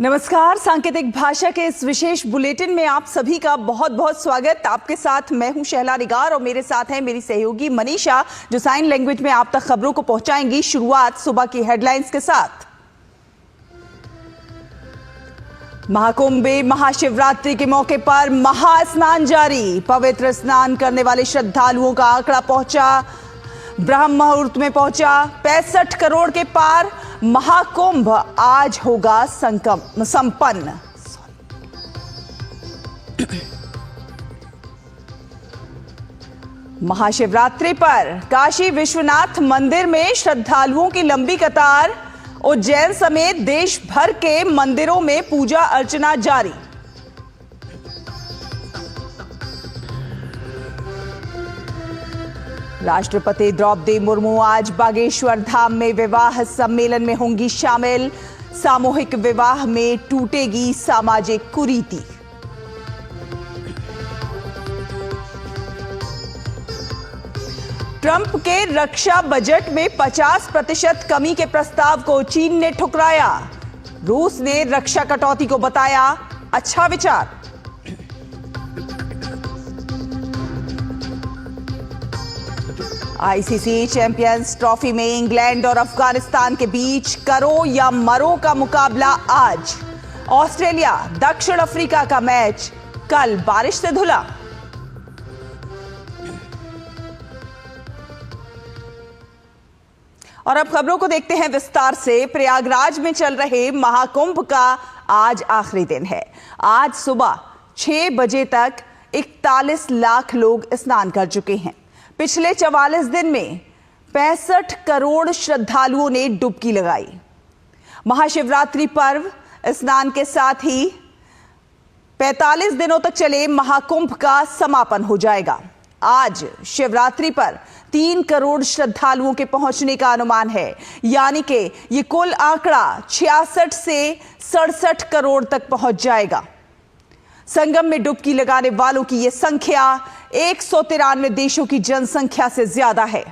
नमस्कार। सांकेतिक भाषा के इस विशेष बुलेटिन में आप सभी का बहुत बहुत स्वागत। आपके साथ मैं हूं शहला निगार और मेरे साथ है मेरी सहयोगी मनीषा, जो साइन लैंग्वेज में आप तक खबरों को पहुंचाएंगी। शुरुआत सुबह की हेडलाइंस के साथ। महाकुंभ में महाशिवरात्रि के मौके पर महास्नान जारी। पवित्र स्नान करने वाले श्रद्धालुओं का आंकड़ा पहुंचा ब्रह्म मुहूर्त में पहुंचा 65 करोड़ के पार। महाकुंभ आज होगा संपन्न। महाशिवरात्रि पर काशी विश्वनाथ मंदिर में श्रद्धालुओं की लंबी कतार। उज्जैन समेत देश भर के मंदिरों में पूजा अर्चना जारी। राष्ट्रपति द्रौपदी मुर्मू आज बागेश्वर धाम में विवाह सम्मेलन में होंगी शामिल। सामूहिक विवाह में टूटेगी सामाजिक कुरीति। ट्रंप के रक्षा बजट में 50% कमी के प्रस्ताव को चीन ने ठुकराया। रूस ने रक्षा कटौती को बताया अच्छा विचार। आईसीसी चैंपियंस ट्रॉफी में इंग्लैंड और अफगानिस्तान के बीच करो या मरो का मुकाबला आज। ऑस्ट्रेलिया दक्षिण अफ्रीका का मैच कल बारिश से धुला। और अब खबरों को देखते हैं विस्तार से। प्रयागराज में चल रहे महाकुंभ का आज आखिरी दिन है। आज सुबह 6 बजे तक 41 लाख लोग स्नान कर चुके हैं। पिछले 44 दिन में 65 करोड़ श्रद्धालुओं ने डुबकी लगाई। महाशिवरात्रि पर्व स्नान के साथ ही 45 दिनों तक चले महाकुंभ का समापन हो जाएगा। आज शिवरात्रि पर 3 करोड़ श्रद्धालुओं के पहुंचने का अनुमान है, यानी कि ये कुल आंकड़ा 66 से 67 करोड़ तक पहुंच जाएगा। संगम में डुबकी लगाने वालों की यह संख्या 193 देशों की जनसंख्या से ज्यादा है।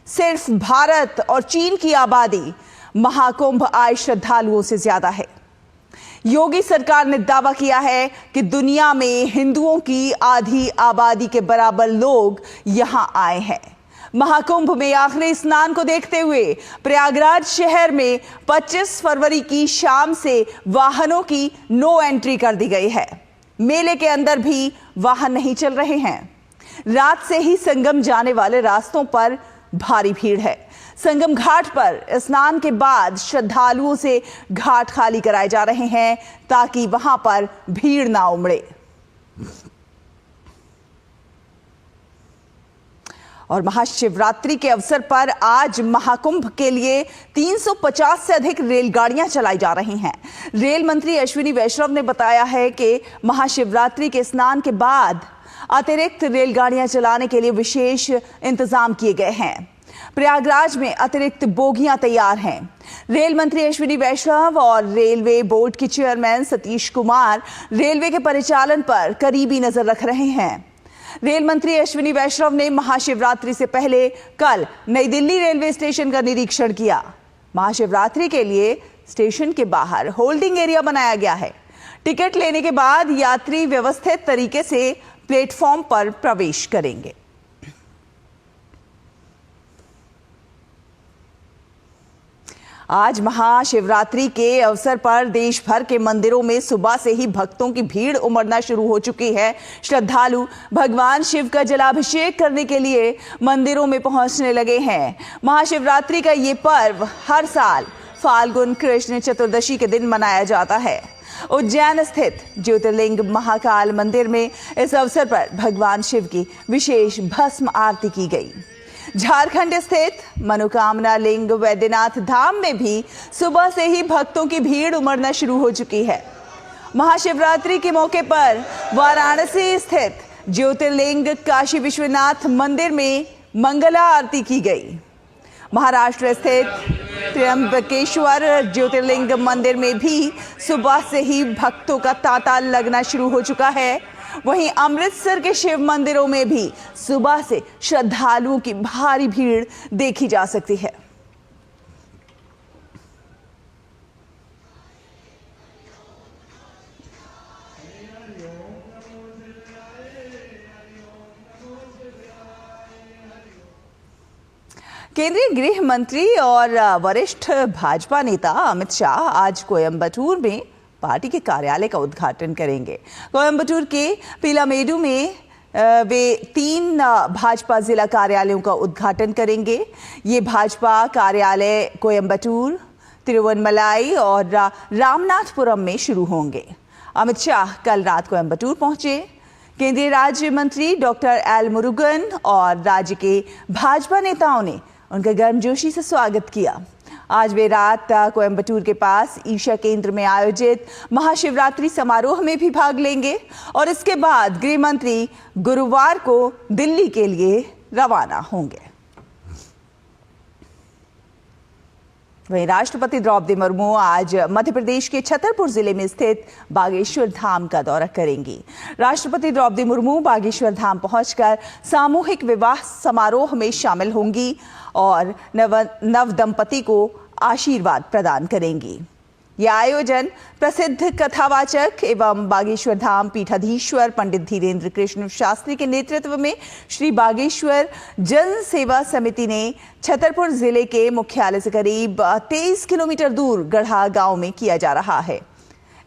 सिर्फ भारत और चीन की आबादी महाकुंभ आए श्रद्धालुओं से ज्यादा है। योगी सरकार ने दावा किया है कि दुनिया में हिंदुओं की आधी आबादी के बराबर लोग यहां आए हैं। महाकुंभ में आखिरी स्नान को देखते हुए प्रयागराज शहर में 25 फरवरी की शाम से वाहनों की नो एंट्री कर दी गई है। मेले के अंदर भी वाहन नहीं चल रहे हैं। रात से ही संगम जाने वाले रास्तों पर भारी भीड़ है। संगम घाट पर स्नान के बाद श्रद्धालुओं से घाट खाली कराए जा रहे हैं ताकि वहां पर भीड़ ना उमड़े। और महाशिवरात्रि के अवसर पर आज महाकुंभ के लिए 350 से अधिक रेलगाड़ियां चलाई जा रही हैं। रेल मंत्री अश्विनी वैष्णव ने बताया है कि महाशिवरात्रि के स्नान के बाद अतिरिक्त रेलगाड़ियां चलाने के लिए विशेष इंतजाम किए गए हैं। प्रयागराज में अतिरिक्त बोगियां तैयार हैं। रेल मंत्री अश्विनी वैष्णव और रेलवे बोर्ड के चेयरमैन सतीश कुमार रेलवे के परिचालन पर करीबी नजर रख रहे हैं। रेल मंत्री अश्विनी वैष्णव ने महाशिवरात्रि से पहले कल नई दिल्ली रेलवे स्टेशन का निरीक्षण किया। महाशिवरात्रि के लिए स्टेशन के बाहर होल्डिंग एरिया बनाया गया है। टिकट लेने के बाद यात्री व्यवस्थित तरीके से प्लेटफॉर्म पर प्रवेश करेंगे। आज महाशिवरात्रि के अवसर पर देश भर के मंदिरों में सुबह से ही भक्तों की भीड़ उमड़ना शुरू हो चुकी है। श्रद्धालु भगवान शिव का जलाभिषेक करने के लिए मंदिरों में पहुंचने लगे हैं। महाशिवरात्रि का ये पर्व हर साल फाल्गुन कृष्ण चतुर्दशी के दिन मनाया जाता है। उज्जैन स्थित ज्योतिर्लिंग महाकाल मंदिर में इस अवसर पर भगवान शिव की विशेष भस्म आरती की गई। झारखंड स्थित मनोकामना लिंग वैद्यनाथ धाम में भी सुबह से ही भक्तों की भीड़ उमड़ना शुरू हो चुकी है। महाशिवरात्रि के मौके पर वाराणसी स्थित ज्योतिर्लिंग काशी विश्वनाथ मंदिर में मंगला आरती की गई। महाराष्ट्र स्थित त्र्यंबकेश्वर ज्योतिर्लिंग मंदिर में भी सुबह से ही भक्तों का तांता लगना शुरू हो चुका है। वहीं अमृतसर के शिव मंदिरों में भी सुबह से श्रद्धालुओं की भारी भीड़ देखी जा सकती है। केंद्रीय गृह मंत्री और वरिष्ठ भाजपा नेता अमित शाह आज कोयंबटूर में पार्टी के कार्यालय का उद्घाटन करेंगे। कोयंबटूर के पीलामेडु में वे 3 भाजपा जिला कार्यालयों का उद्घाटन करेंगे। ये भाजपा कार्यालय कोयंबटूर, तिरुवन्नमलाई और रामनाथपुरम में शुरू होंगे। अमित शाह कल रात कोयंबटूर पहुंचे। केंद्रीय राज्य मंत्री डॉक्टर एल मुरुगन और राज्य के भाजपा नेताओं ने उनका गर्मजोशी से स्वागत किया। आज वे रात कोयंबटूर के पास ईशा केंद्र में आयोजित महाशिवरात्रि समारोह में भी भाग लेंगे और इसके बाद गृह मंत्री गुरुवार को दिल्ली के लिए रवाना होंगे। वहीं राष्ट्रपति द्रौपदी मुर्मू आज मध्य प्रदेश के छतरपुर जिले में स्थित बागेश्वर धाम का दौरा करेंगी। राष्ट्रपति द्रौपदी मुर्मू बागेश्वर धाम पहुंचकर सामूहिक विवाह समारोह में शामिल होंगी और नव दंपति को आशीर्वाद प्रदान करेंगी। यह आयोजन प्रसिद्ध कथावाचक एवं बागेश्वर धाम पीठाधीश्वर पंडित धीरेन्द्र कृष्ण शास्त्री के नेतृत्व में श्री बागेश्वर जन सेवा समिति ने छतरपुर जिले के मुख्यालय से करीब 23 किलोमीटर दूर गढ़ा गांव में किया जा रहा है।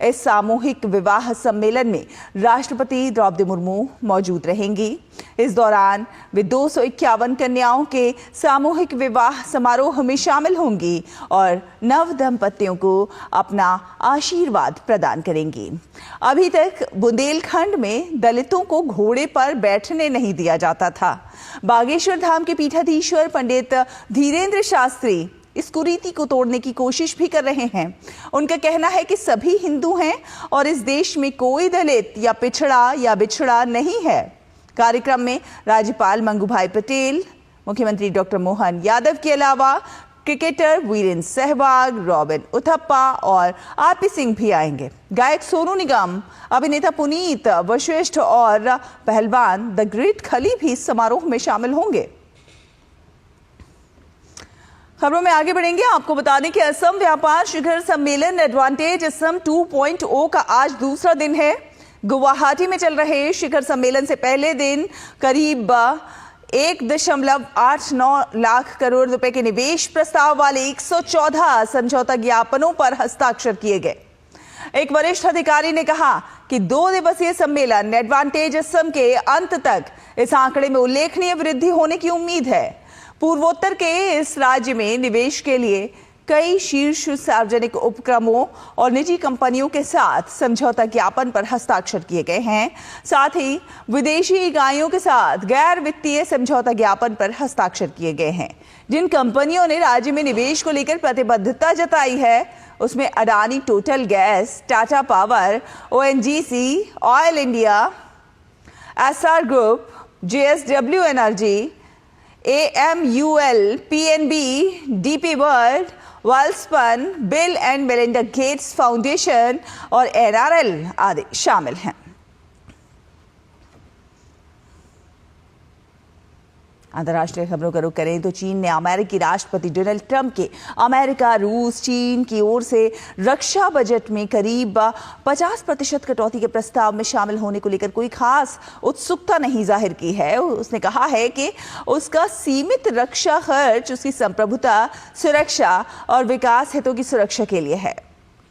इस सामूहिक विवाह सम्मेलन में राष्ट्रपति द्रौपदी मुर्मू मौजूद रहेंगी। इस दौरान वे 251 कन्याओं के सामूहिक विवाह समारोह में शामिल होंगी और नव दंपतियों को अपना आशीर्वाद प्रदान करेंगी। अभी तक बुंदेलखंड में दलितों को घोड़े पर बैठने नहीं दिया जाता था। बागेश्वर धाम के पीठाधीश्वर पंडित धीरेन्द्र शास्त्री इस कुरीति को तोड़ने की कोशिश भी कर रहे हैं। उनका कहना है कि सभी हिंदू हैं और इस देश में कोई दलित या पिछड़ा या बिछड़ा नहीं है। कार्यक्रम में राज्यपाल मंगूभाई पटेल, मुख्यमंत्री डॉक्टर मोहन यादव के अलावा क्रिकेटर वीरेंद्र सहवाग, रॉबिन उथप्पा और आरपी सिंह भी आएंगे। गायक सोनू निगम, अभिनेता पुनीत, वशिष्ठ और पहलवान द ग्रेट खली भी इस समारोह में शामिल होंगे। खबरों में आगे बढ़ेंगे। आपको बता दें कि असम व्यापार शिखर सम्मेलन एडवांटेज असम 2.0 का आज दूसरा दिन है। गुवाहाटी में चल रहे शिखर सम्मेलन से पहले दिन करीब 1.89 लाख करोड़ रुपए के निवेश प्रस्ताव वाले 114 समझौता ज्ञापनों पर हस्ताक्षर किए गए। एक वरिष्ठ अधिकारी ने कहा कि 2 दिवसीय सम्मेलन एडवांटेज असम के अंत तक इस आंकड़े में उल्लेखनीय वृद्धि होने की उम्मीद है। पूर्वोत्तर के इस राज्य में निवेश के लिए कई शीर्ष सार्वजनिक उपक्रमों और निजी कंपनियों के साथ समझौता ज्ञापन पर हस्ताक्षर किए गए हैं। साथ ही विदेशी इकाइयों के साथ गैर वित्तीय समझौता ज्ञापन पर हस्ताक्षर किए गए हैं। जिन कंपनियों ने राज्य में निवेश को लेकर प्रतिबद्धता जताई है उसमें Adani total gas, Tata power, ONGC, oil India, SR group, JSW energy, AMUL, PNB, DP world, Welspun, bill and Melinda Gates foundation और NRL आदि शामिल हैं। अंतर्राष्ट्रीय खबरों का रुख करें तो चीन ने अमेरिकी राष्ट्रपति डोनाल्ड ट्रंप के अमेरिका, रूस, चीन की ओर से रक्षा बजट में करीब 50% कटौती के प्रस्ताव में शामिल होने को लेकर कोई खास उत्सुकता नहीं जाहिर की है। उसने कहा है कि उसका सीमित रक्षा खर्च उसकी संप्रभुता, सुरक्षा और विकास हितों की सुरक्षा के लिए है।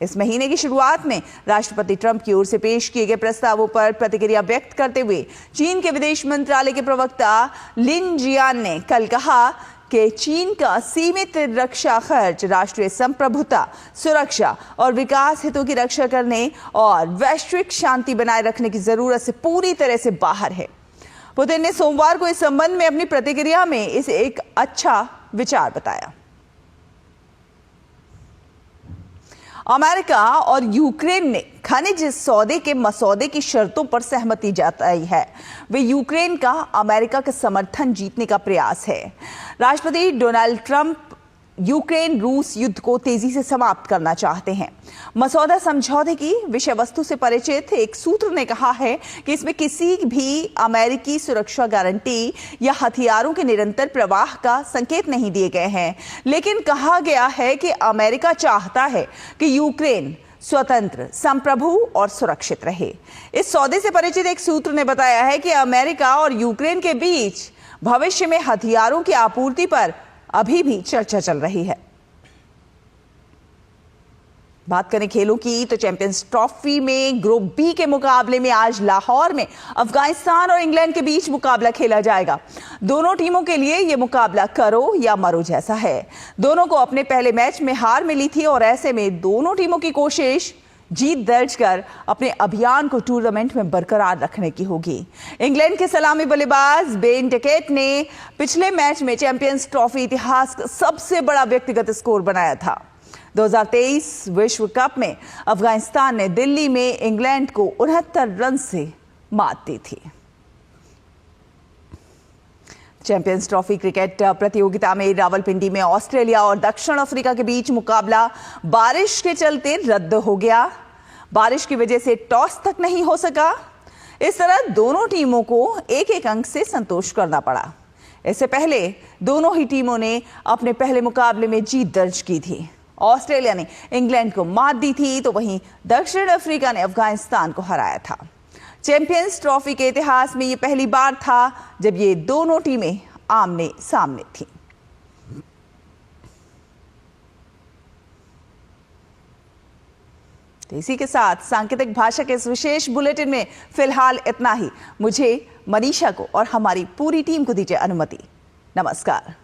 इस महीने की शुरुआत में राष्ट्रपति ट्रंप की ओर से पेश किए गए प्रस्तावों पर प्रतिक्रिया व्यक्त करते हुए चीन के विदेश मंत्रालय के प्रवक्ता लिन जियान ने कल कहा कि चीन का सीमित रक्षा खर्च राष्ट्रीय संप्रभुता, सुरक्षा और विकास हितों की रक्षा करने और वैश्विक शांति बनाए रखने की जरूरत से पूरी तरह से बाहर है। पुतिन ने सोमवार को इस संबंध में अपनी प्रतिक्रिया में इसे एक अच्छा विचार बताया। अमेरिका और यूक्रेन ने खनिज सौदे के मसौदे की शर्तों पर सहमति जताई है। वे यूक्रेन का अमेरिका का समर्थन जीतने का प्रयास है। राष्ट्रपति डोनाल्ड ट्रंप यूक्रेन रूस युद्ध को तेजी से समाप्त करना चाहते हैं। मसौदा समझौते की विषय वस्तु से परिचित एक सूत्र ने कहा है कि इसमें किसी भी अमेरिकी सुरक्षा गारंटी या हथियारों के निरंतर प्रवाह का संकेत नहीं दिए गए हैं, लेकिन कहा गया है कि अमेरिका चाहता है कि यूक्रेन स्वतंत्र, संप्रभु और सुरक्षित रहे। इस सौदे से परिचित एक सूत्र ने बताया है कि अमेरिका और यूक्रेन के बीच भविष्य में हथियारों की आपूर्ति पर अभी भी चर्चा चल रही है। बात करें खेलों की तो चैंपियंस ट्रॉफी में ग्रुप बी के मुकाबले में आज लाहौर में अफगानिस्तान और इंग्लैंड के बीच मुकाबला खेला जाएगा। दोनों टीमों के लिए यह मुकाबला करो या मरो जैसा है। दोनों को अपने पहले मैच में हार मिली थी और ऐसे में दोनों टीमों की कोशिश जीत दर्ज कर अपने अभियान को टूर्नामेंट में बरकरार रखने की होगी। इंग्लैंड के सलामी बल्लेबाज बेन डकेट ने पिछले मैच में चैंपियंस ट्रॉफी इतिहास का सबसे बड़ा व्यक्तिगत स्कोर बनाया था। 2023 विश्व कप में अफगानिस्तान ने दिल्ली में इंग्लैंड को 69 रन से मात दी थी। चैंपियंस ट्रॉफी क्रिकेट प्रतियोगिता में रावलपिंडी में ऑस्ट्रेलिया और दक्षिण अफ्रीका के बीच मुकाबला बारिश के चलते रद्द हो गया। बारिश की वजह से टॉस तक नहीं हो सका। इस तरह दोनों टीमों को एक एक अंक से संतोष करना पड़ा। इससे पहले दोनों ही टीमों ने अपने पहले मुकाबले में जीत दर्ज की थी। ऑस्ट्रेलिया ने इंग्लैंड को मात दी थी तो वहीं दक्षिण अफ्रीका ने अफगानिस्तान को हराया था। चैंपियंस ट्रॉफी के इतिहास में यह पहली बार था जब ये दोनों टीमें आमने सामने थीं। तो इसी के साथ सांकेतिक भाषा के इस विशेष बुलेटिन में फिलहाल इतना ही। मुझे, मनीषा को और हमारी पूरी टीम को दीजिए अनुमति। नमस्कार।